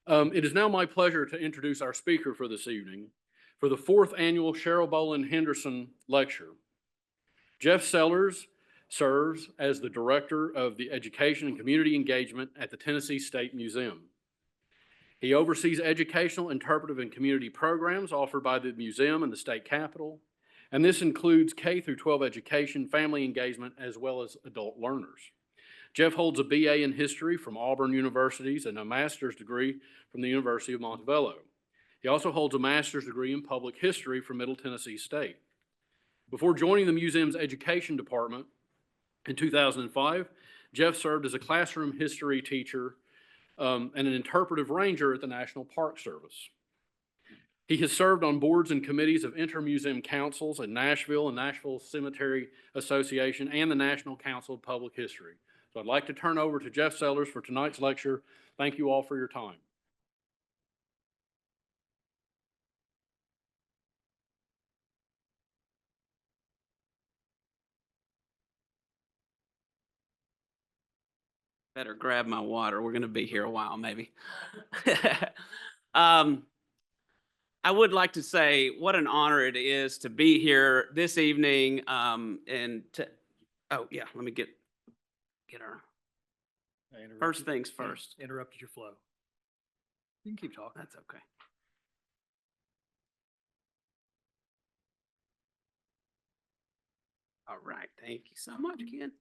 It is now my pleasure to introduce our speaker for this evening for the 4th annual Cherel B. Henderson Lecture. Jeff Sellers serves as the Director of the Education and Community Engagement at the Tennessee State Museum. He oversees educational, interpretive, and community programs offered by the museum and the state capitol, and this includes K through 12 education, family engagement, as well as adult learners. Jeff holds a BA in history from Auburn Universities and a master's degree from the University of Montebello. He also holds a master's degree in public history from Middle Tennessee State. Before joining the museum's education department in 2005, Jeff served as a classroom history teacher and an interpretive ranger at the National Park Service. He has served on boards and committees of inter-museum councils in Nashville and Nashville Cemetery Association and the National Council of Public History. So I'd like to turn over to Jeff Sellers for tonight's lecture. Thank you all for your time. Better grab my water. We're going to be here a while, maybe. I would like to say what an honor it is to be here this evening. Oh yeah, let me get our first things first. Interrupted your flow. You can keep talking. That's okay. All right, thank you so much, Ken.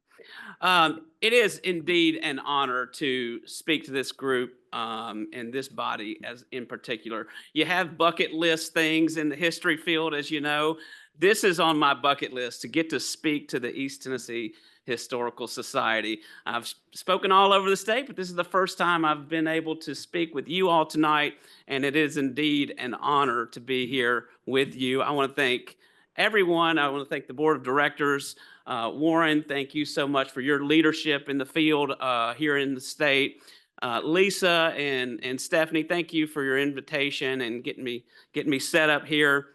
It is indeed an honor to speak to this group and this body as in particular. You have bucket list things in the history field, as you know. This is on my bucket list to get to speak to the East Tennessee Historical Society. I've spoken all over the state, but this is the first time I've been able to speak with you all tonight, and it is indeed an honor to be here with you. I want to thank everyone. I want to thank the board of directors. Warren, thank you so much for your leadership in the field here in the state. Lisa and Stephanie, thank you for your invitation and getting me set up here.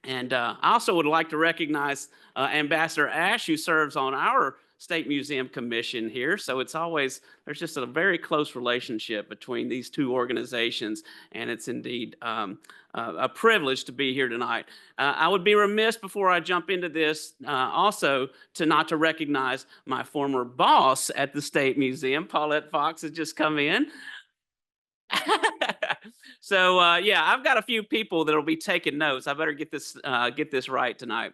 And I also would like to recognize Ambassador Ash, who serves on our State Museum Commission here. So there's just a very close relationship between these two organizations, and it's indeed a privilege to be here tonight. I would be remiss before I jump into this also not to recognize my former boss at the State Museum. Paulette Fox has just come in. So yeah, I've got a few people that'll be taking notes. I better get this right tonight.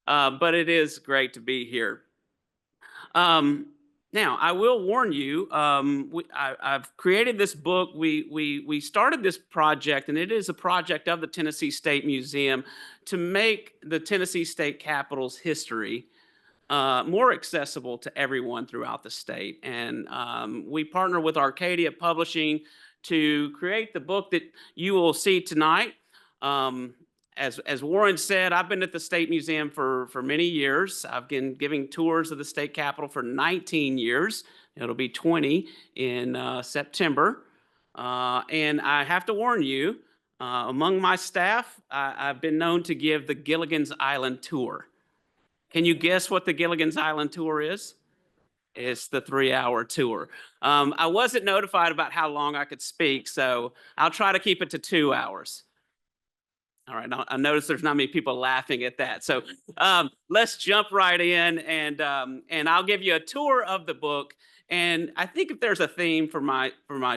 But it is great to be here. Now, I will warn you, I've created this book. We started this project, and it is a project of the Tennessee State Museum to make the Tennessee State Capitol's history more accessible to everyone throughout the state. And we partner with Arcadia Publishing to create the book that you will see tonight. As Warren said, I've been at the State Museum for many years. I've been giving tours of the state capitol for 19 years. It'll be 20 in September. And I have to warn you, among my staff, I've been known to give the Gilligan's Island tour. Can you guess what the Gilligan's Island tour is? It's the 3-hour tour. I wasn't notified about how long I could speak, so I'll try to keep it to 2 hours. All right, I notice there's not many people laughing at that. So let's jump right in, and I'll give you a tour of the book. And I think if there's a theme for my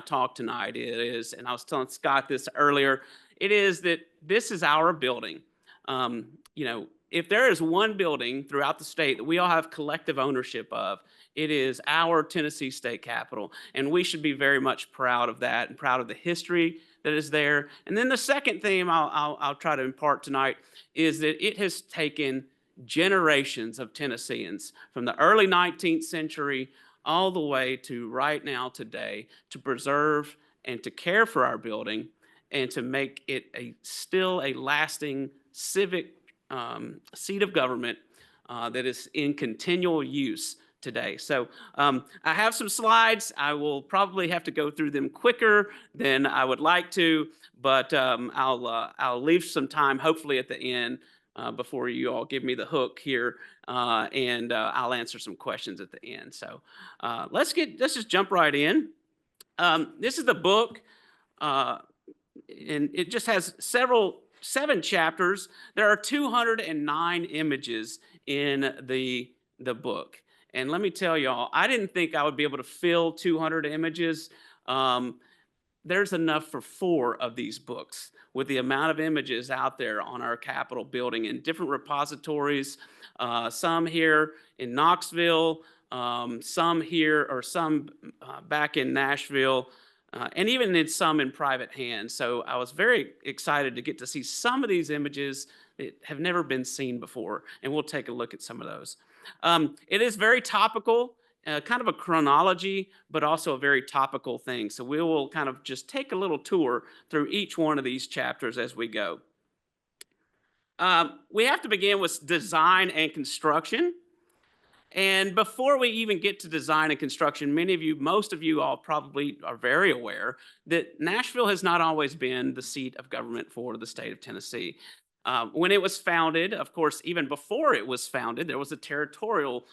talk tonight, it is, and I was telling Scott this earlier, it is that this is our building. You know, if there is one building throughout the state that we all have collective ownership of, it is our Tennessee State Capitol, and we should be very much proud of that and proud of the history that is there. And then the second theme I'll try to impart tonight is that it has taken generations of Tennesseans from the early 19th century all the way to right now today to preserve and to care for our building and to make it still a lasting civic seat of government that is in continual use today. So I have some slides. I will probably have to go through them quicker than I would like to, but I'll leave some time, hopefully at the end, before you all give me the hook here, and I'll answer some questions at the end. So let's just jump right in. This is the book. uh, and it just has seven chapters. There are 209 images in the book. And let me tell y'all, I didn't think I would be able to fill 200 images. Um, there's enough for 4 of these books with the amount of images out there on our Capitol building in different repositories, some here in Knoxville, some here or some back in Nashville, and even in some in private hands. So I was very excited to get to see some of these images that have never been seen before, and we'll take a look at some of those. It is very topical, kind of a chronology, but also a very topical thing. So we will kind of just take a little tour through each one of these chapters as we go. We have to begin with design and construction. And before we even get to design and construction, most of you all probably are very aware that Nashville has not always been the seat of government for the state of Tennessee. When it was founded, of course, even before it was founded, there was a territorial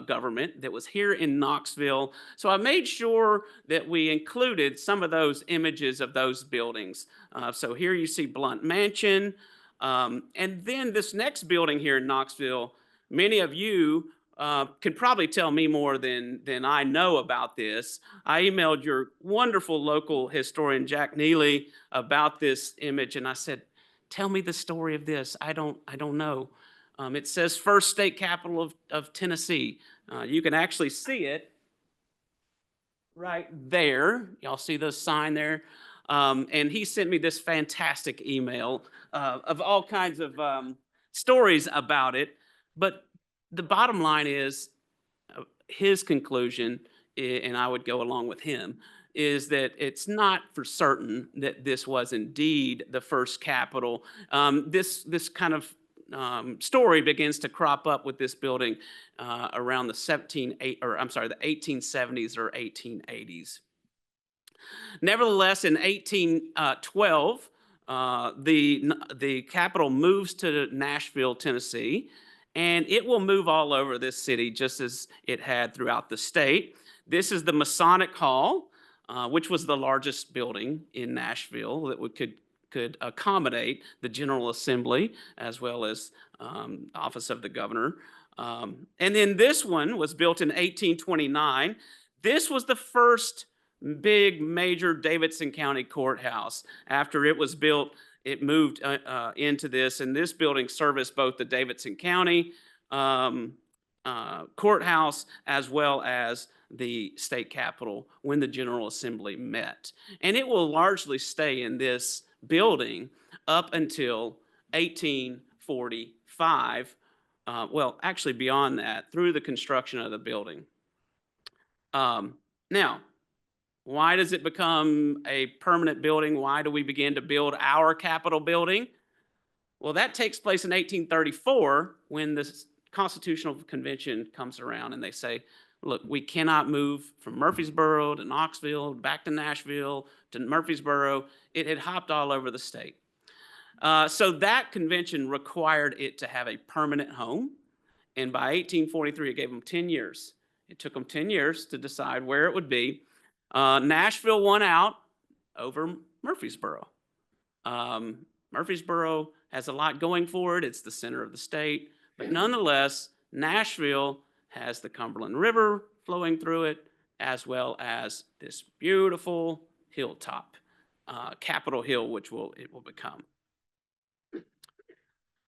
government that was here in Knoxville. So I made sure that we included some of those images of those buildings. So here you see Blunt Mansion. And then this next building here in Knoxville, many of you can probably tell me more than I know about this. I emailed your wonderful local historian, Jack Neely, about this image, and I said, tell me the story of this. I don't know. It says First State Capital of Tennessee. You can actually see it right there. Y'all see the sign there? And he sent me this fantastic email of all kinds of stories about it. But the bottom line is his conclusion, and I would go along with him, is that it's not for certain that this was indeed the first capital. This kind of story begins to crop up with this building around the 1870s or 1880s. Nevertheless, in 1812, the capital moves to Nashville, Tennessee, and it will move all over this city just as it had throughout the state. This is the Masonic Hall, which was the largest building in Nashville that could accommodate the General Assembly as well as office of the governor. And then this one was built in 1829. This was the first big major Davidson County courthouse. After it was built, it moved into this, and this building serviced both the Davidson County courthouse as well as the state capitol when the General Assembly met. And it will largely stay in this building up until 1845. Well, actually beyond that, through the construction of the building. Now, why does it become a permanent building? Why do we begin to build our Capitol building? Well, that takes place in 1834 when the Constitutional Convention comes around and they say, look, we cannot move from Murfreesboro to Knoxville, back to Nashville, to Murfreesboro. It had hopped all over the state. So that convention required it to have a permanent home. And by 1843, it gave them 10 years. It took them 10 years to decide where it would be. Nashville won out over Murfreesboro. Murfreesboro has a lot going for it. It's the center of the state. But nonetheless, Nashville has the Cumberland River flowing through it, as well as this beautiful hilltop, Capitol Hill, which it will become.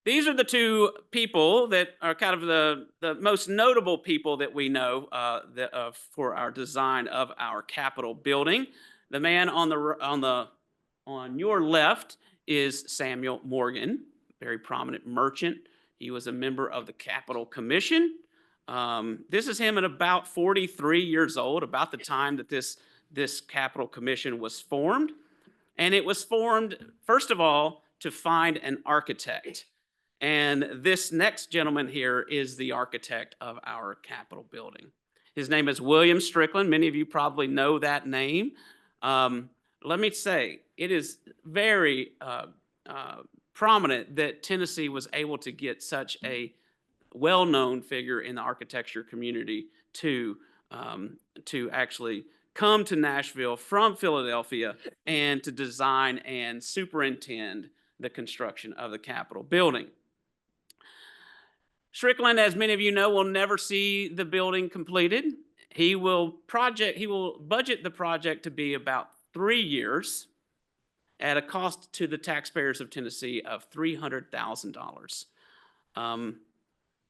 These are the two people that are kind of the most notable people that we know for our design of our Capitol building. The man on your left is Samuel Morgan, very prominent merchant. He was a member of the Capitol Commission. This is him at about 43 years old, about the time that this Capitol Commission was formed. And it was formed, first of all, to find an architect. And this next gentleman here is the architect of our Capitol building. His name is William Strickland. Many of you probably know that name. Let me say, it is very prominent that Tennessee was able to get such a well-known figure in the architecture community to actually come to Nashville from Philadelphia and to design and superintend the construction of the Capitol building. Strickland, as many of you know, will never see the building completed. He will budget the project to be about 3 years at a cost to the taxpayers of Tennessee of $300,000.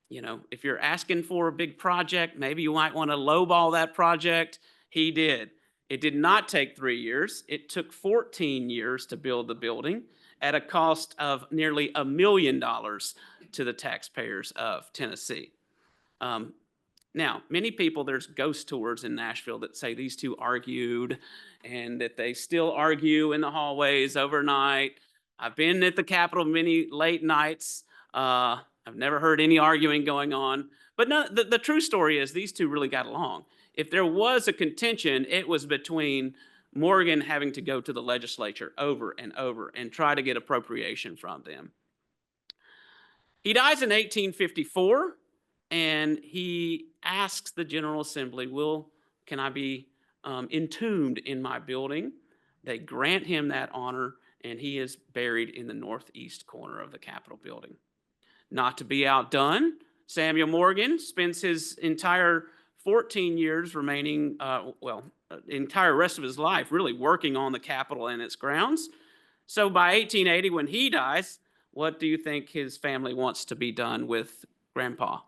You know, if you're asking for a big project, maybe you might want to lowball that project. He did. It did not take 3 years. It took 14 years to build the building at a cost of nearly $1 million to the taxpayers of Tennessee. Now, many people, there's ghost tours in Nashville that say these two argued and that they still argue in the hallways overnight. I've been at the Capitol many late nights. I've never heard any arguing going on. But no, the true story is these two really got along. If there was a contention, it was between Morgan having to go to the legislature over and over and try to get appropriation from them. He dies in 1854, and he asks the General Assembly, can I be entombed in my building? They grant him that honor, and he is buried in the northeast corner of the Capitol building. Not to be outdone, Samuel Morgan spends his entire 14 years remaining, entire rest of his life really working on the Capitol and its grounds. So by 1880, when he dies, what do you think his family wants to be done with Grandpa?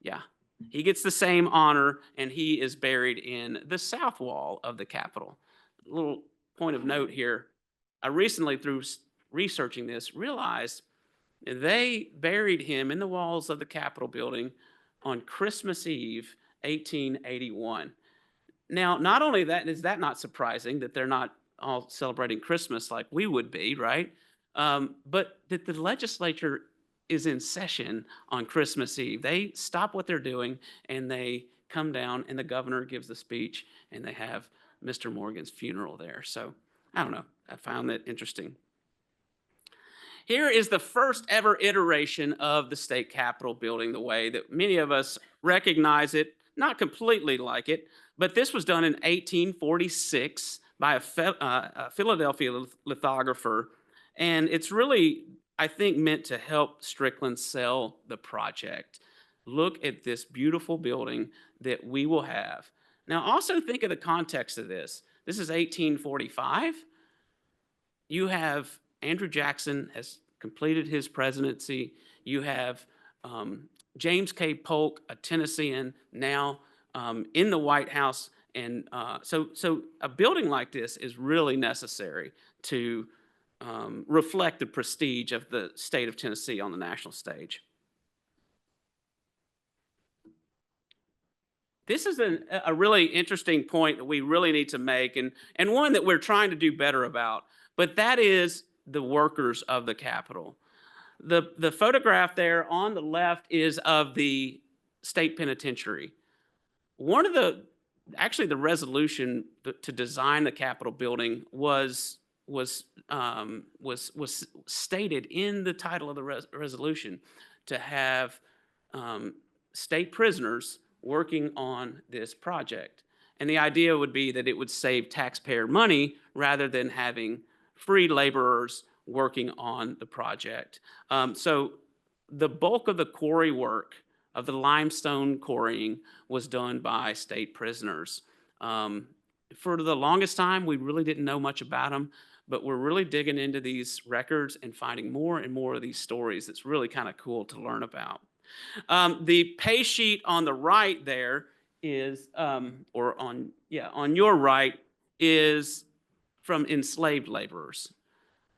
Yeah, he gets the same honor, and he is buried in the south wall of the Capitol. A little point of note here, I recently, through researching this, realized they buried him in the walls of the Capitol building on Christmas Eve, 1881. Now, not only that, is that not surprising that they're not all celebrating Christmas like we would be, right? But that the legislature is in session on Christmas Eve. They stop what they're doing and they come down, and the governor gives the speech, and they have Mr. Morgan's funeral there. So I don't know, I found that interesting. Here is the first ever iteration of the state Capitol building, the way that many of us recognize it, not completely like it, but this was done in 1846 by a Philadelphia lithographer. And it's really, I think, meant to help Strickland sell the project. Look at this beautiful building that we will have. Now, also think of the context of this. This is 1845. You have Andrew Jackson has completed his presidency. You have James K. Polk, a Tennessean, now in the White House. And so a building like this is really necessary to reflect the prestige of the state of Tennessee on the national stage. This is a really interesting point that we really need to make, and one that we're trying to do better about, but that is the workers of the Capitol. The photograph there on the left is of the state penitentiary. Actually the resolution to design the Capitol building was stated in the title of the resolution to have state prisoners working on this project. And the idea would be that it would save taxpayer money rather than having free laborers working on the project. So the bulk of the quarry work of the limestone quarrying was done by state prisoners. For the longest time, we really didn't know much about them, but we're really digging into these records and finding more and more of these stories. It's really kind of cool to learn about. The pay sheet on the right there is, on your right, is from enslaved laborers.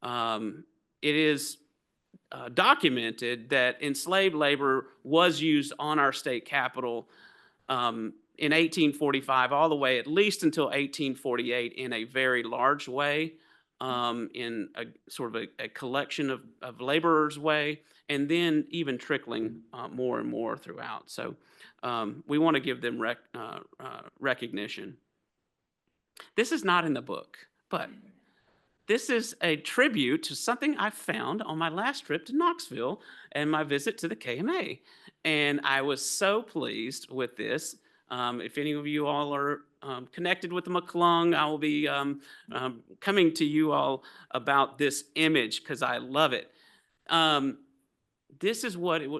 It is documented that enslaved labor was used on our state capitol in 1845 all the way at least until 1848 in a very large way, in a sort of a collection of laborers way, and then even trickling more and more throughout. So we want to give them recognition. This is not in the book, but this is a tribute to something I found on my last trip to Knoxville and my visit to the KMA. And I was so pleased with this. If any of you all are connected with the McClung, I will be coming to you all about this image because I love it. This is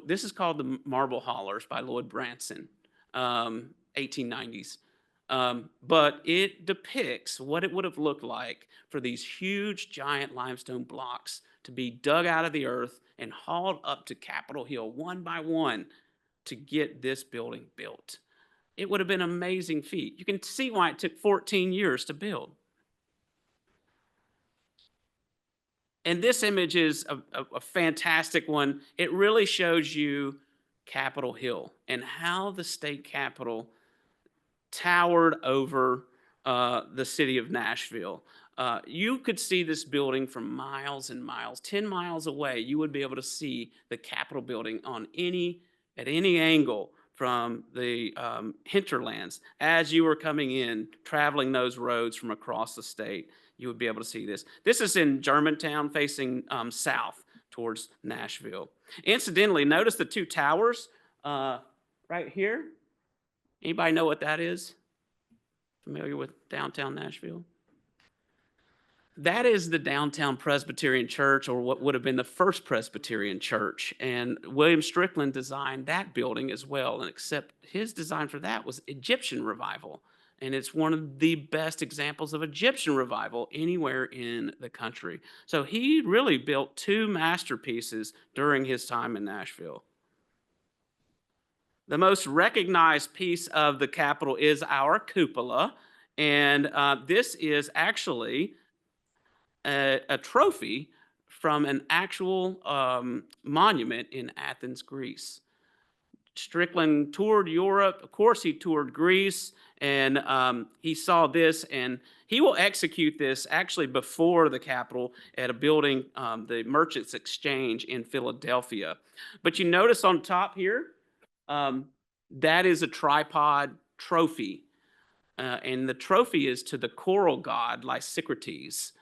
this is called the Marble Hollers by Lloyd Branson, 1890s. But it depicts what it would have looked like for these huge, giant limestone blocks to be dug out of the earth and hauled up to Capitol Hill one by one to get this building built. It would have been an amazing feat. You can see why it took 14 years to build. And this image is a fantastic one. It really shows you Capitol Hill and how the state capitol towered over the city of Nashville. You could see this building from miles and miles. 10 miles away, you would be able to see the Capitol building at any angle from the hinterlands. As you were coming in, traveling those roads from across the state, you would be able to see this. This is in Germantown, facing south towards Nashville. Incidentally, notice the two towers right here. Anybody know what that is? Familiar with downtown Nashville? That is the Downtown Presbyterian Church, or what would have been the first Presbyterian Church. And William Strickland designed that building as well. And except his design for that was Egyptian revival. And it's one of the best examples of Egyptian revival anywhere in the country. So he really built two masterpieces during his time in Nashville. The most recognized piece of the Capitol is our cupola. And this is actually a trophy from an actual monument in Athens, Greece. Strickland toured Europe. Of course, he toured Greece, and he saw this, and he will execute this actually before the Capitol at a building, the Merchants Exchange in Philadelphia. But you notice on top here, that is a tripod trophy, and the trophy is to the choral god Lysicrates.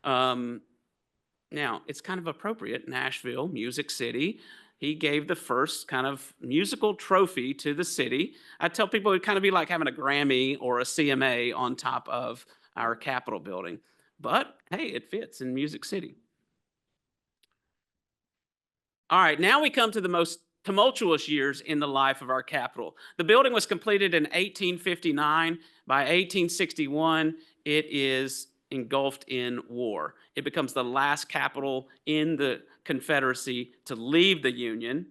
Now, it's kind of appropriate, Nashville, Music City. He gave the first kind of musical trophy to the city. I tell people it'd kind of be like having a Grammy or a CMA on top of our Capitol building. But hey, it fits in Music City. All right, now we come to the most tumultuous years in the life of our Capitol. The building was completed in 1859. By 1861, it is engulfed in war. It becomes the last Capitol in the Confederacy to leave the Union.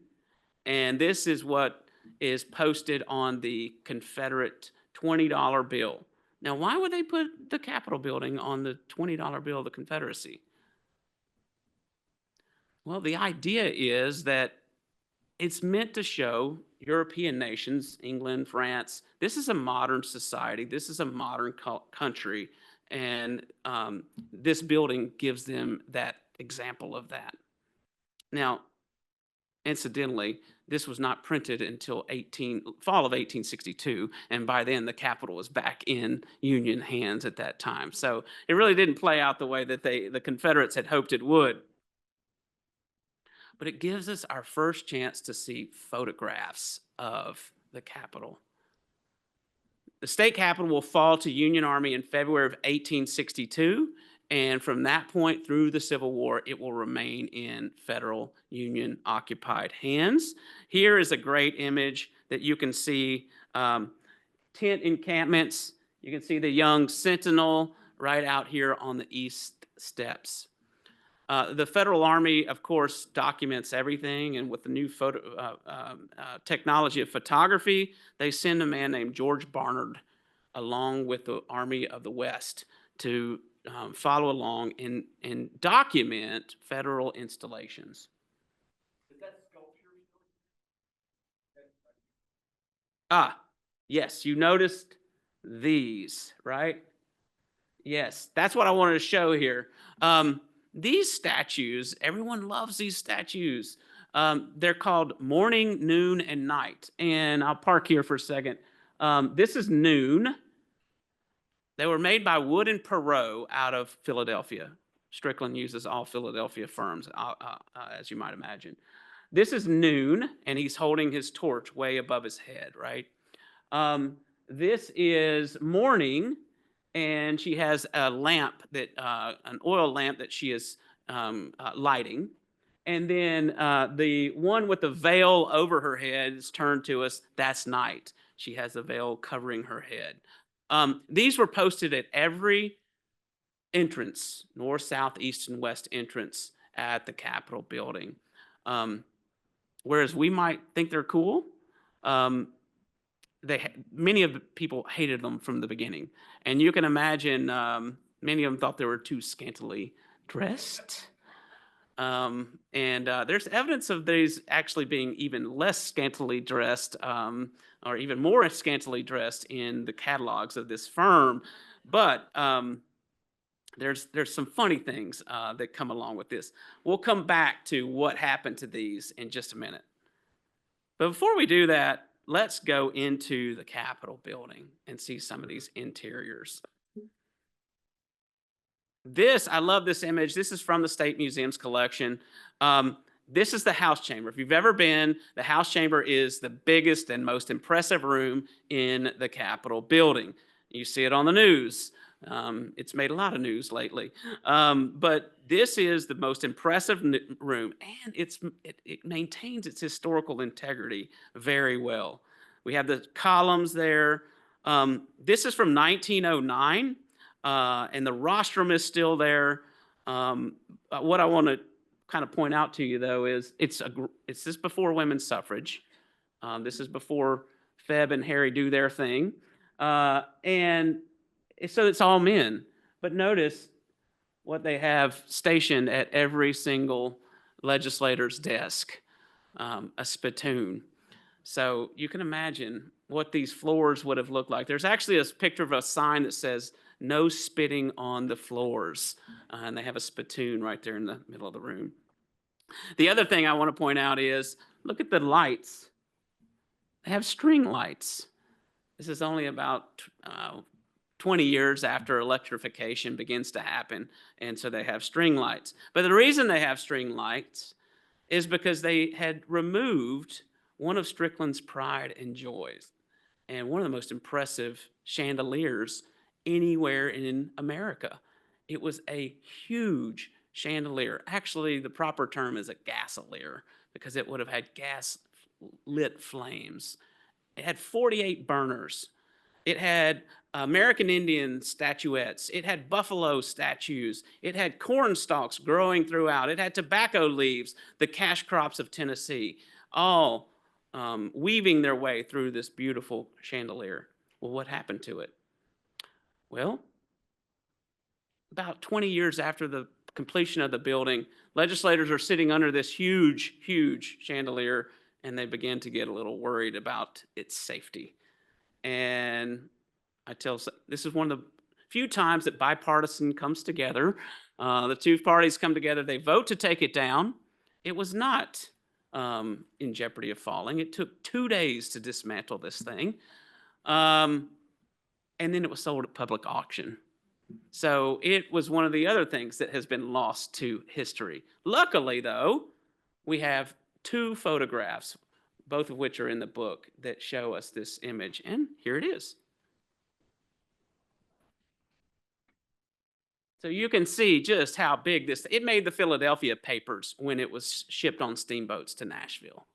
And this is what is posted on the Confederate $20 bill. Now, why would they put the Capitol building on the $20 bill of the Confederacy? Well, the idea is that it's meant to show European nations, England, France, this is a modern society, this is a modern country, and this building gives them that example of that. Now, incidentally, this was not printed until fall of 1862, and by then the Capitol was back in Union hands at that time. So it really didn't play out the way that the Confederates had hoped it would. But it gives us our first chance to see photographs of the Capitol. The state capitol will fall to Union Army in February of 1862, and from that point through the Civil War, it will remain in federal Union-occupied hands. Here is a great image that you can see tent encampments. You can see the young sentinel right out here on the east steps. The Federal Army, of course, documents everything, and with the new technology of photography, they send a man named George Barnard along with the Army of the West to follow along and document federal installations. Is that sculpture? Yes, you noticed these, right? Yes, that's what I wanted to show here. These statues, everyone loves these statues. They're called Morning, Noon, and Night. And I'll park here for a second. This is Noon. They were made by Wood and Perot out of Philadelphia. Strickland uses all Philadelphia firms, as you might imagine. This is Noon, and he's holding his torch way above his head, right? This is morning, and she has a lamp that, an oil lamp that she is lighting. And then the one with the veil over her head is turned to us. That's night. She has a veil covering her head. These were posted at every entrance, north, south, east, and west entrance at the Capitol building. Whereas we might think they're cool, many of the people hated them from the beginning. And you can imagine many of them thought they were too scantily dressed. And there's evidence of these actually being even less scantily dressed, or even more scantily dressed in the catalogs of this firm. But there's some funny things that come along with this. We'll come back to what happened to these in just a minute. But before we do that, let's go into the Capitol building and see some of these interiors. I love this image. This is from the State Museum's collection. This is the House Chamber. If you've ever been, the House Chamber is the biggest and most impressive room in the Capitol building. You see it on the news. It's made a lot of news lately. But this is the most impressive room, and it maintains its historical integrity very well. We have the columns there. This is from 1909, and the rostrum is still there. What I want to kind of point out to you, though, is it's this before women's suffrage. This is before Feb and Harry do their thing. And so it's all men. But notice what they have stationed at every single legislator's desk, a spittoon. So you can imagine what these floors would have looked like. There's actually a picture of a sign that says, "No spitting on the floors." And they have a spittoon right there in the middle of the room. The other thing I want to point out is, look at the lights. They have string lights. This is only about 20 years after electrification begins to happen, and so they have string lights. But the reason they have string lights is because they had removed one of Strickland's pride and joys, and one of the most impressive chandeliers anywhere in America. It was a huge chandelier. Actually, the proper term is a gasolier, because it would have had gas-lit flames. It had 48 burners. It had American Indian statuettes. It had buffalo statues. It had corn stalks growing throughout. It had tobacco leaves, the cash crops of Tennessee, all weaving their way through this beautiful chandelier. Well, what happened to it? Well, about 20 years after the completion of the building, legislators are sitting under this huge, huge chandelier, and they begin to get a little worried about its safety. And this is one of the few times that bipartisan comes together. The two parties come together, they vote to take it down. It was not in jeopardy of falling. It took 2 days to dismantle this thing. And then it was sold at public auction. So it was one of the other things that has been lost to history. Luckily, though, we have 2 photographs, both of which are in the book, that show us this image. And here it is. So you can see just how big it made the Philadelphia papers when it was shipped on steamboats to Nashville.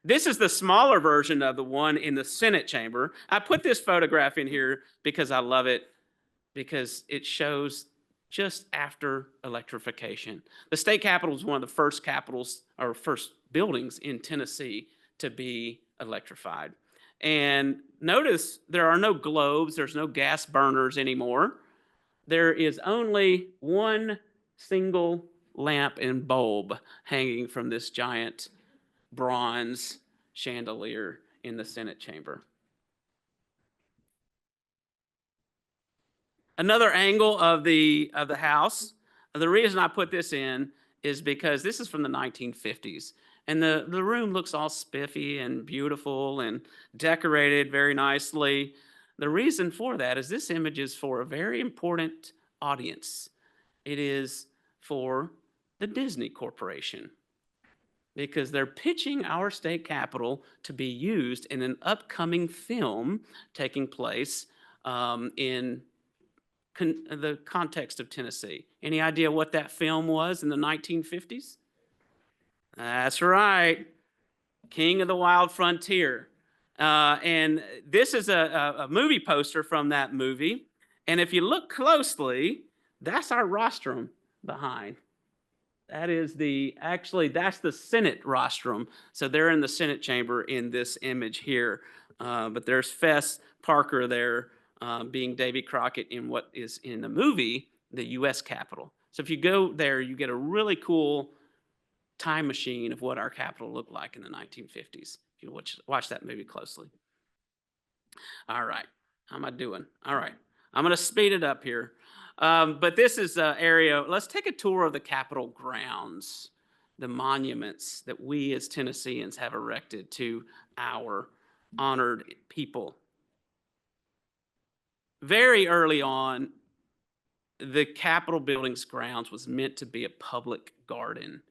This is the smaller version of the one in the Senate chamber. I put this photograph in here because I love it, because it shows just after electrification. The state capitol was one of the first capitals or first buildings in Tennessee to be electrified. And notice there are no globes, there's no gas burners anymore. There is only one single lamp and bulb hanging from this giant bronze chandelier in the Senate chamber. Another angle of the house. The reason I put this in is because this is from the 1950s. And the room looks all spiffy and beautiful and decorated very nicely. The reason for that is this image is for a very important audience. It is for the Disney Corporation. because they're pitching our state capitol to be used in an upcoming film taking place in the context of Tennessee. Any idea what that film was in the 1950s? That's right, King of the Wild Frontier. And this is a movie poster from that movie. And if you look closely, that's our rostrum behind. That is that's the Senate rostrum. So they're in the Senate chamber in this image here. But there's Fess Parker there being Davy Crockett in what is in the movie, the U.S. Capitol. So if you go there, you get a really cool time machine of what our Capitol looked like in the 1950s. If you watch that movie closely. All right, how am I doing? All right, I'm going to speed it up here. But this is an area, let's take a tour of the Capitol grounds, the monuments that we as Tennesseans have erected to our honored people. Very early on, the Capitol building's grounds was meant to be a public garden.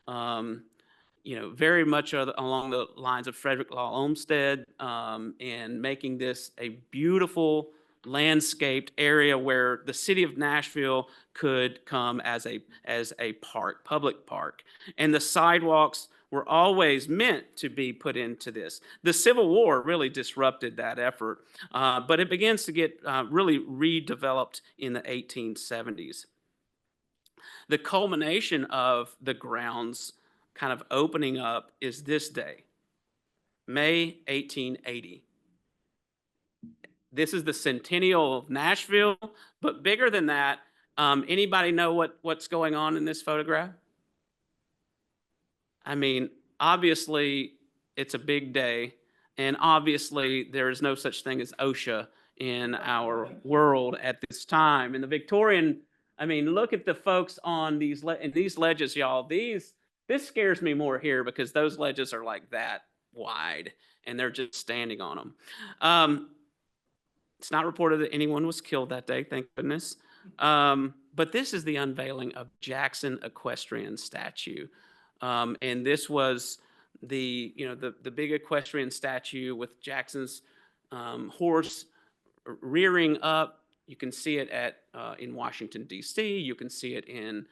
Very much along the lines of Frederick Law Olmsted, and making this a beautiful landscaped area where the city of Nashville could come as a park, public park. And the sidewalks were always meant to be put into this. The Civil War really disrupted that effort, but it begins to get really redeveloped in the 1870s. The culmination of the grounds kind of opening up is this day, May 1880. This is the centennial of Nashville, but bigger than that, anybody know what's going on in this photograph? I mean, obviously, it's a big day, and obviously, there is no such thing as OSHA in our world at this time. In the Victorian, I mean, look at the folks on these ledges, y'all. This scares me more here because those ledges are like that wide, and they're just standing on them. It's not reported that anyone was killed that day, thank goodness. But this is the unveiling of Jackson equestrian statue. And this was the big equestrian statue with Jackson's horse rearing up. You can see it in Washington, D.C. You can see it in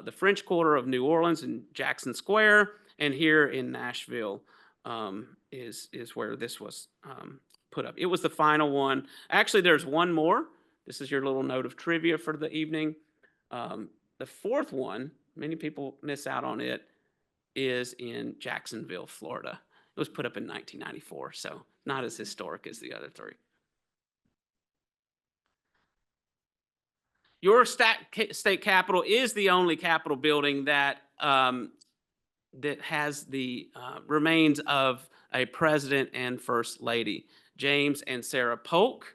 the French Quarter of New Orleans in Jackson Square. And here in Nashville is where this was put up. It was the final one. Actually, there's one more. This is your little note of trivia for the evening. The fourth one, many people miss out on it, is in Jacksonville, Florida. It was put up in 1994, so not as historic as the other three. Your state capitol is the only capitol building that has the remains of a president and first lady. James and Sarah Polk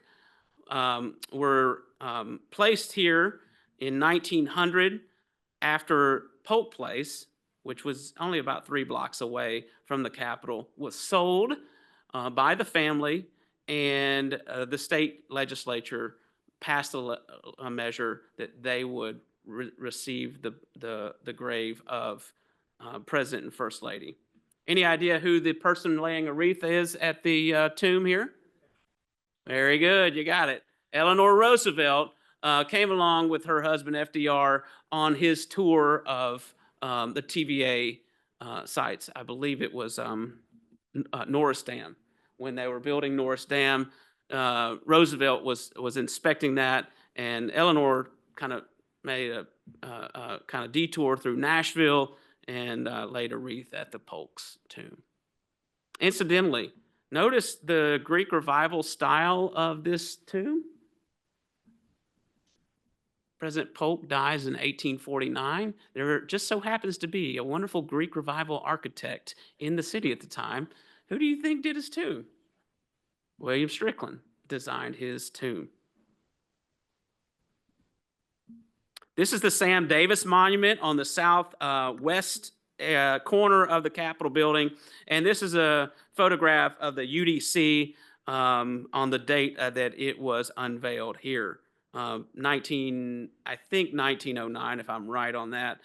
were placed here in 1900 after Polk Place, which was only about 3 blocks away from the Capitol, was sold by the family, and the state legislature passed a measure that they would receive the grave of President and First Lady. Any idea who the person laying a wreath is at the tomb here? Very good, you got it. Eleanor Roosevelt came along with her husband FDR on his tour of the TVA sites. I believe it was Norris Dam. When they were building Norris Dam, Roosevelt was inspecting that, and Eleanor kind of made a kind of detour through Nashville and laid a wreath at the Polk's tomb. Incidentally, notice the Greek Revival style of this tomb. President Polk dies in 1849. There just so happens to be a wonderful Greek Revival architect in the city at the time. Who do you think did his tomb? William Strickland designed his tomb. This is the Sam Davis Monument on the southwest corner of the Capitol building. And this is a photograph of the UDC on the date that it was unveiled here. I think 1909, if I'm right on that.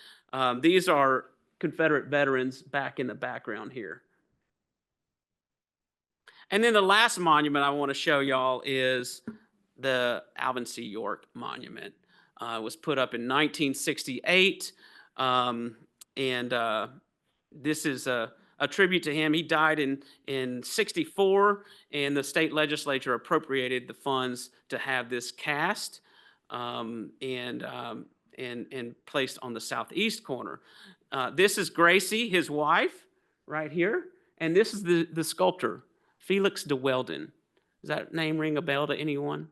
These are Confederate veterans back in the background here. And then the last monument I want to show y'all is the Alvin C. York Monument. It was put up in 1968, this is a tribute to him. He died in 64, and the state legislature appropriated the funds to have this cast and placed on the southeast corner. This is Gracie, his wife, right here, and this is the sculptor, Felix de Weldon. Does that name ring a bell to anyone?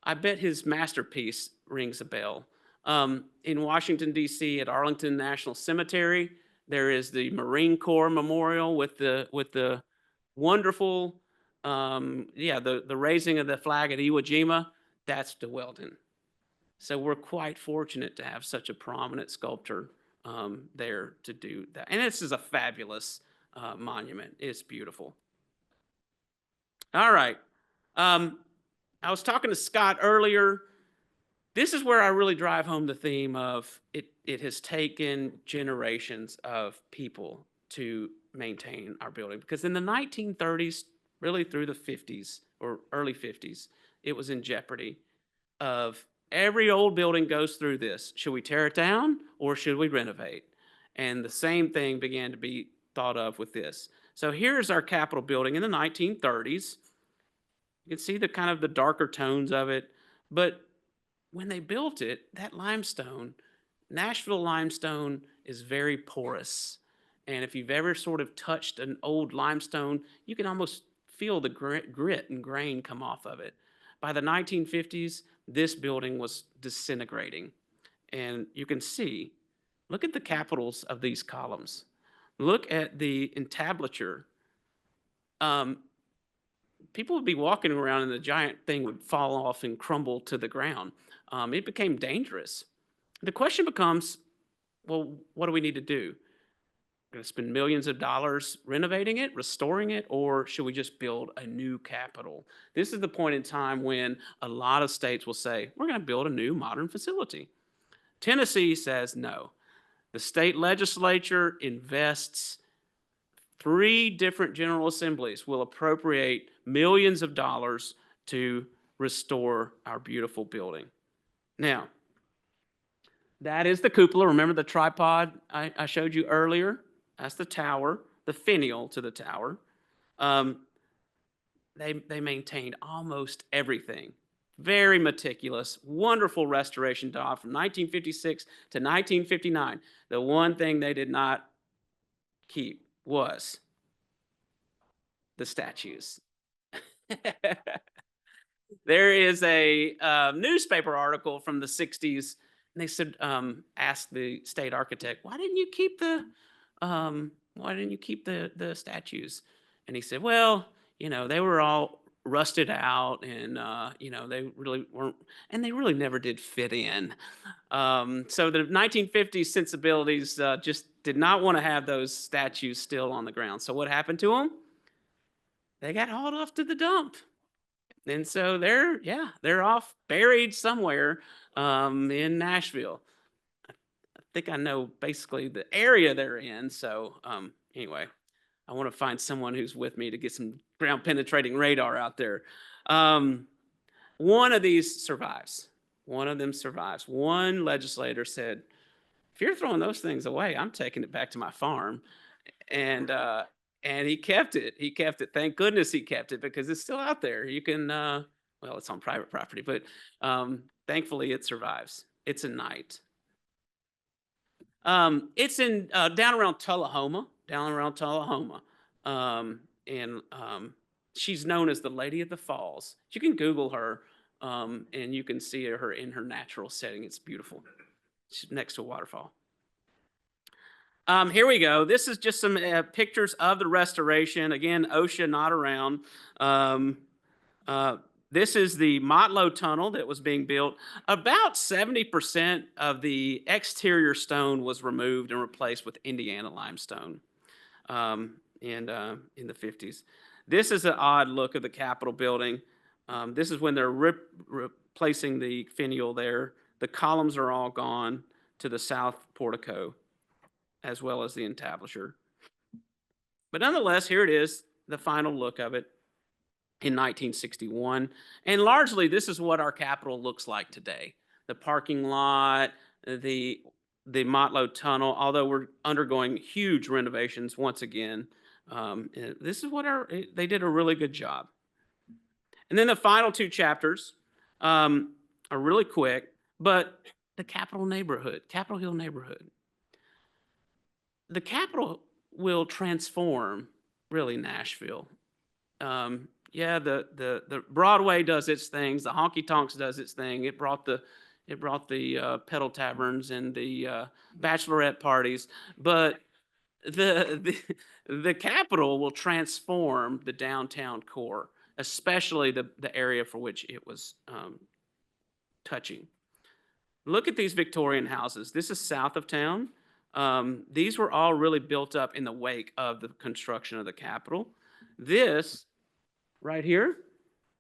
I bet his masterpiece rings a bell. In Washington, D.C., at Arlington National Cemetery, there is the Marine Corps Memorial with the wonderful, the raising of the flag at Iwo Jima. That's de Weldon. So we're quite fortunate to have such a prominent sculptor there to do that. And this is a fabulous monument. It's beautiful. All right. I was talking to Scott earlier. This is where I really drive home the theme of it has taken generations of people to maintain our building, because in the 1930s, really through the 50s or early 50s, it was in jeopardy of every old building goes through this. Should we tear it down or should we renovate? And the same thing began to be thought of with this. So here's our Capitol building in the 1930s. You can see the kind of the darker tones of it, but when they built it, that limestone, Nashville limestone, is very porous. And if you've ever sort of touched an old limestone, you can almost feel the grit and grain come off of it. By the 1950s, this building was disintegrating. And you can see, look at the capitals of these columns. Look at the entablature. People would be walking around and the giant thing would fall off and crumble to the ground. It became dangerous. The question becomes, well, what do we need to do? We're going to spend millions of dollars renovating it, restoring it, or should we just build a new Capitol? This is the point in time when a lot of states will say, we're going to build a new modern facility. Tennessee says no. The state legislature invests. 3 different general assemblies will appropriate millions of dollars to restore our beautiful building. Now, that is the cupola. Remember the tripod I showed you earlier? That's the tower, the finial to the tower. They maintained almost everything. Very meticulous, wonderful restoration job from 1956 to 1959. The one thing they did not keep was the statues. There is a newspaper article from the 60s, and they said, asked the state architect, why didn't you keep the statues? And he said, well, they were all rusted out, and they really weren't, and they really never did fit in. So the 1950s sensibilities just did not want to have those statues still on the ground. So what happened to them? They got hauled off to the dump. And so they're off buried somewhere in Nashville. I think I know basically the area they're in. So anyway, I want to find someone who's with me to get some ground penetrating radar out there. One of these survives. One of them survives. One legislator said, if you're throwing those things away, I'm taking it back to my farm. And he kept it. He kept it. Thank goodness he kept it, because it's still out there. You can, well, it's on private property, but thankfully it survives. It's a Knight. It's in down around Tullahoma. She's known as the Lady of the Falls. You can Google her, and you can see her in her natural setting. It's beautiful. She's next to a waterfall. Here we go. This is just some pictures of the restoration. Again, OSHA not around. This is the Motlow Tunnel that was being built. About 70% of the exterior stone was removed and replaced with Indiana limestone in the 50s. This is an odd look of the Capitol building. This is when they're replacing the finial there. The columns are all gone to the south portico. as well as the entablature. But nonetheless, here it is, the final look of it in 1961. And largely, this is what our Capitol looks like today. The parking lot, the Motlow Tunnel, although we're undergoing huge renovations once again. This is what they did a really good job. And then the final two chapters are really quick, but the Capitol neighborhood, Capitol Hill neighborhood. The Capitol will transform, really, Nashville. Yeah, the Broadway does its things. The honky tonks does its thing. It brought the pedal taverns and the bachelorette parties. But the Capitol will transform the downtown core, especially the area for which it was touching. Look at these Victorian houses. This is south of town. These were all really built up in the wake of the construction of the Capitol. This right here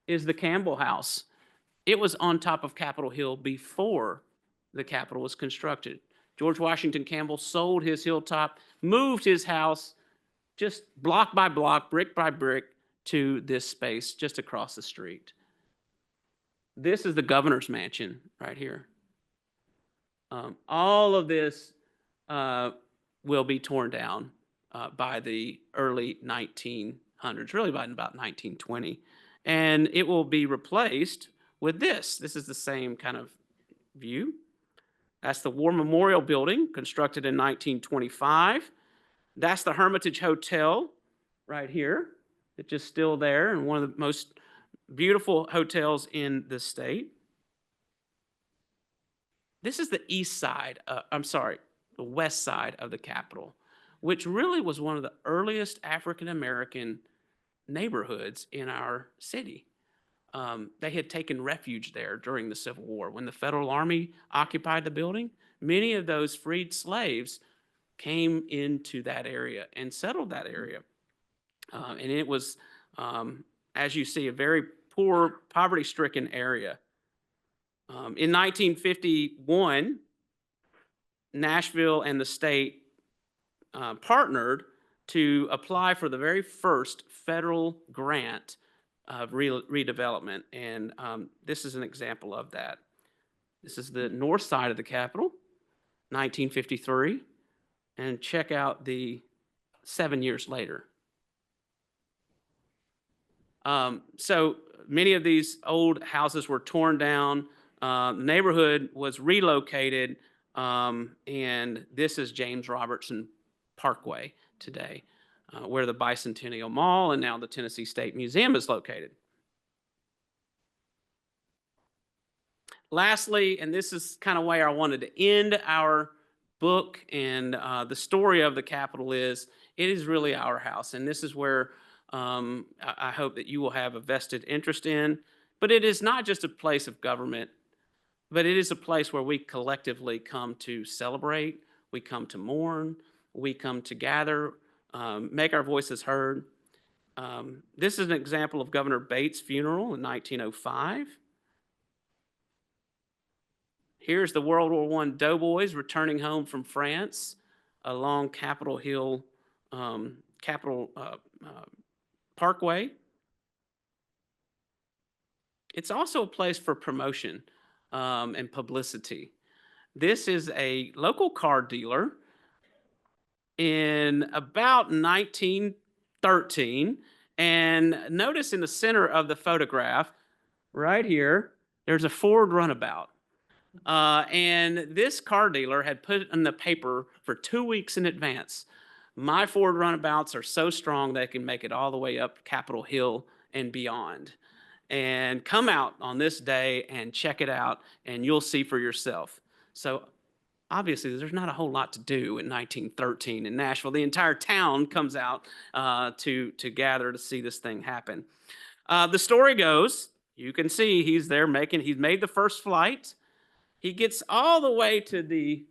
is the Campbell House. It was on top of Capitol Hill before the Capitol was constructed. George Washington Campbell sold his hilltop, moved his house just block by block, brick by brick, to this space just across the street. This is the governor's mansion right here. All of this will be torn down by the early 1900s, really by about 1920. And it will be replaced with this. This is the same kind of view. That's the War Memorial Building, constructed in 1925. That's the Hermitage Hotel right here. It's just still there, and one of the most beautiful hotels in the state. This is the the west side of the Capitol, which really was one of the earliest African-American neighborhoods in our city. They had taken refuge there during the Civil War. When the Federal Army occupied the building, many of those freed slaves came into that area and settled that area. And it was, as you see, a very poor, poverty-stricken area. In 1951, Nashville and the state partnered to apply for the very first federal grant of redevelopment. And this is an example of that. This is the north side of the Capitol, 1953. And check out the 7 years later. So many of these old houses were torn down. The neighborhood was relocated. And this is James Robertson Parkway today, where the Bicentennial Mall and now the Tennessee State Museum is located. Lastly, and this is kind of where I wanted to end our book and the story of the Capitol is, it is really our house. And this is where I hope that you will have a vested interest in. But it is not just a place of government, but it is a place where we collectively come to celebrate, we come to mourn, we come to gather, make our voices heard. This is an example of Governor Bates' funeral in 1905. Here's the World War I doughboys returning home from France along Capitol Hill, Parkway. It's also a place for promotion and publicity. This is a local car dealer in about 1913. And notice in the center of the photograph, right here, there's a Ford Runabout. And this car dealer had put in the paper for 2 weeks in advance, my Ford Runabouts are so strong they can make it all the way up Capitol Hill and beyond. And come out on this day and check it out, and you'll see for yourself. So obviously, there's not a whole lot to do in 1913 in Nashville. The entire town comes out to gather to see this thing happen. The story goes, you can see he's made the first flight. He gets all the way to the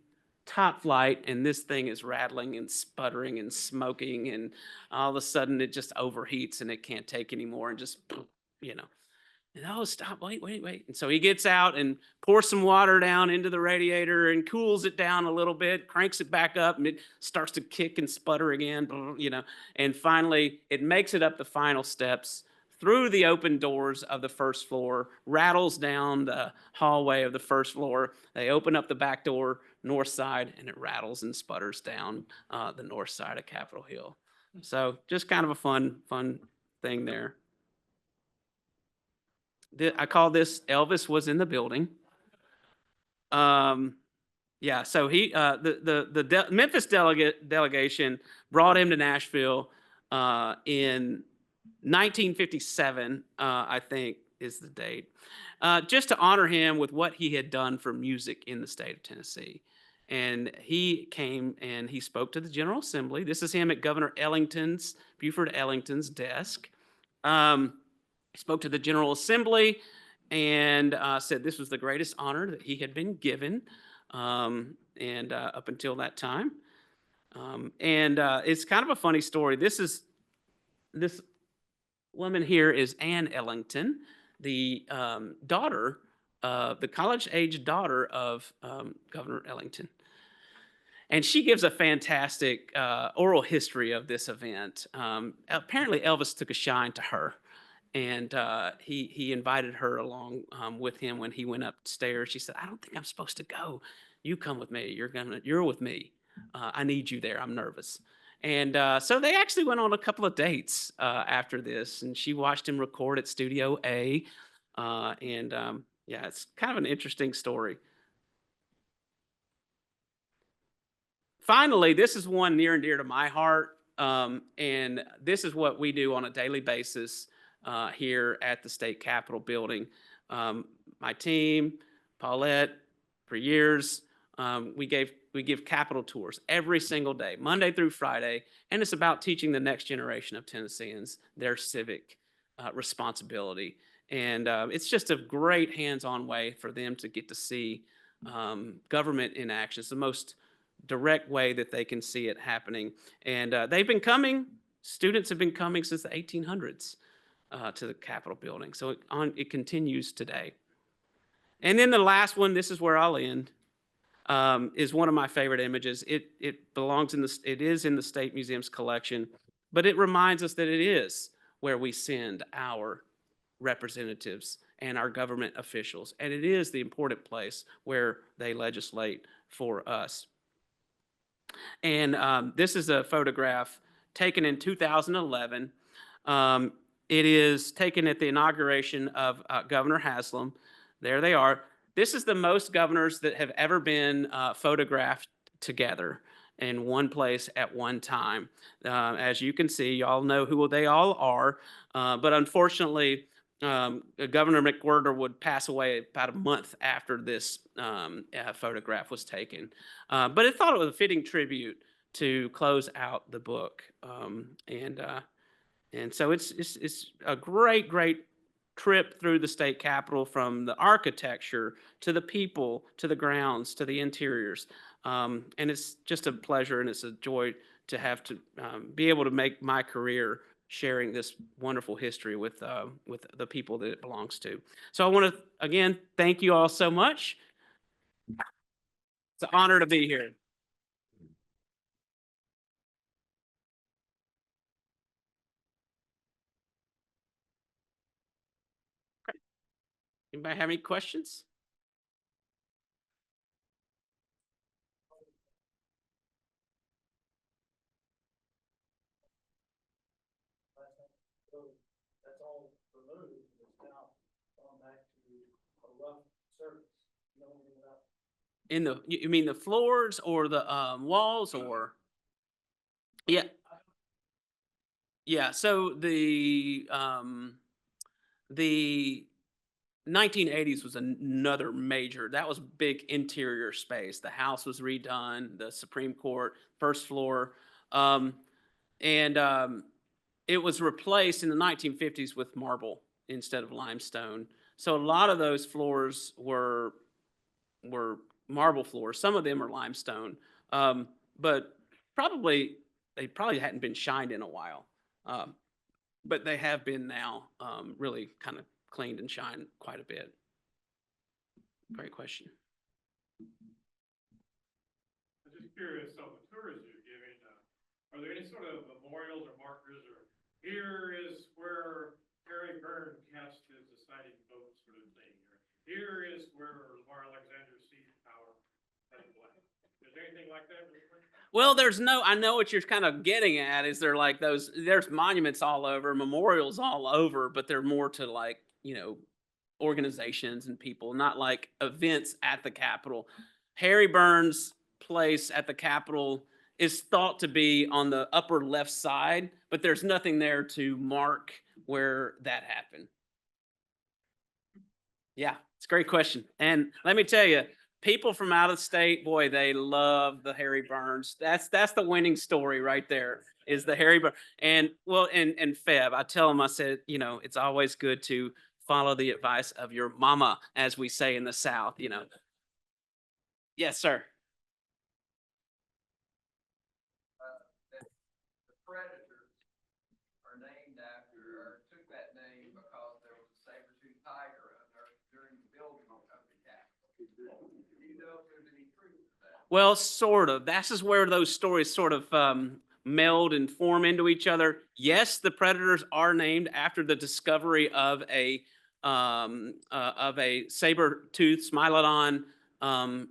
top flight, and this thing is rattling and sputtering and smoking, and all of a sudden it just overheats and it can't take anymore, and just, And oh, stop, wait, wait, wait. And so he gets out and pours some water down into the radiator and cools it down a little bit, cranks it back up, and it starts to kick and sputter again, and finally it makes it up the final steps through the open doors of the first floor, rattles down the hallway of the first floor. They open up the back door, north side, and it rattles and sputters down the north side of Capitol Hill. So just kind of a fun thing there. I call this Elvis was in the building. Yeah, so the Memphis delegation brought him to Nashville in 1957, I think is the date, just to honor him with what he had done for music in the state of Tennessee. And he came and he spoke to the General Assembly. This is him at Governor Buford Ellington's desk. He spoke to the General Assembly and said this was the greatest honor that he had been given, and up until that time. It's kind of a funny story. This woman here is Anne Ellington, the daughter, the college-age daughter of Governor Ellington. And she gives a fantastic oral history of this event. Apparently, Elvis took a shine to her. And he invited her along with him when he went upstairs. She said, "I don't think I'm supposed to go. You come with me. You're with me. I need you there. I'm nervous." And so they actually went on a couple of dates after this. And she watched him record at Studio A. Yeah, it's kind of an interesting story. Finally, this is one near and dear to my heart. And this is what we do on a daily basis here at the state capitol building. My team, Paulette, for years, we give capitol tours every single day, Monday through Friday, and it's about teaching the next generation of Tennesseans their civic responsibility. And it's just a great hands-on way for them to get to see government in action. It's the most direct way that they can see it happening. And students have been coming since the 1800s. To the Capitol building. So it continues today. And then the last one, this is where I'll end, is one of my favorite images. It is in the State Museum's collection, but it reminds us that it is where we send our representatives and our government officials. And it is the important place where they legislate for us. And this is a photograph taken in 2011. It is taken at the inauguration of Governor Haslam. There they are. This is the most governors that have ever been photographed together in one place at one time. As you can see, y'all know who they all are. But unfortunately, Governor McWhirter would pass away about a month after this photograph was taken. But I thought it was a fitting tribute to close out the book. And so it's a great trip through the state capitol, from the architecture to the people to the grounds to the interiors. And it's just a pleasure and it's a joy to have to be able to make my career sharing this wonderful history with the people that it belongs to. So I want to, again, thank you all so much. It's an honor to be here. Anybody have any questions? That's all removed. It's now gone back to a rough surface. You know anything about? You mean the floors or the walls, or? Yeah. Yeah, so the 1980s was another major, that was big interior space. The house was redone, the Supreme Court, first floor. It was replaced in the 1950s with marble instead of limestone. So a lot of those floors were marble floors. Some of them are limestone, but they probably hadn't been shined in a while. But they have been now, really kind of cleaned and shined quite a bit. Great question. I'm just curious, so the tours you're giving, are there any sort of memorials or markers, or here is where Harry Byrne cast his deciding vote sort of thing, or here is where Lamar Alexander seized power? Is there anything like that? Well, there's no, I know what you're kind of getting at is there like those, there's monuments all over, memorials all over, but they're more to like, you know, organizations and people, not like events at the Capitol. Harry Burns' place at the Capitol is thought to be on the upper left side, but there's nothing there to mark where that happened. Yeah, it's a great question. And let me tell you, people from out of state, boy, they love the Harry Burns. That's the winning story right there, is the Harry Burns. And well, and Feb, I tell them, I said, you know, it's always good to follow the advice of your mama, as we say in the South, you know. Yes, sir. The predators are named after, or took that name because there was a saber-toothed tiger during the building of the Capitol. Do you know if there's any truth to that? Well, sort of. That's just where those stories sort of meld and form into each other. Yes, the predators are named after the discovery of a saber-toothed smilodon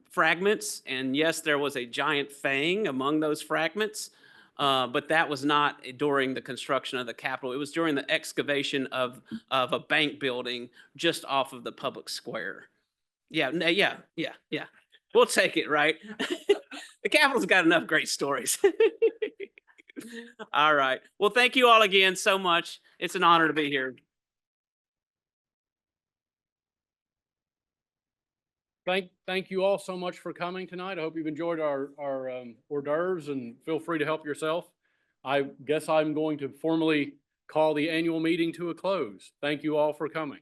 fragments, and yes, there was a giant fang among those fragments. But that was not during the construction of the Capitol. It was during the excavation of a bank building just off of the public square. Yeah. We'll take it, right? The Capitol's got enough great stories. All right. Well, thank you all again so much. It's an honor to be here. Thank you all so much for coming tonight. I hope you've enjoyed our hors d'oeuvres, and feel free to help yourself. I guess I'm going to formally call the annual meeting to a close. Thank you all for coming.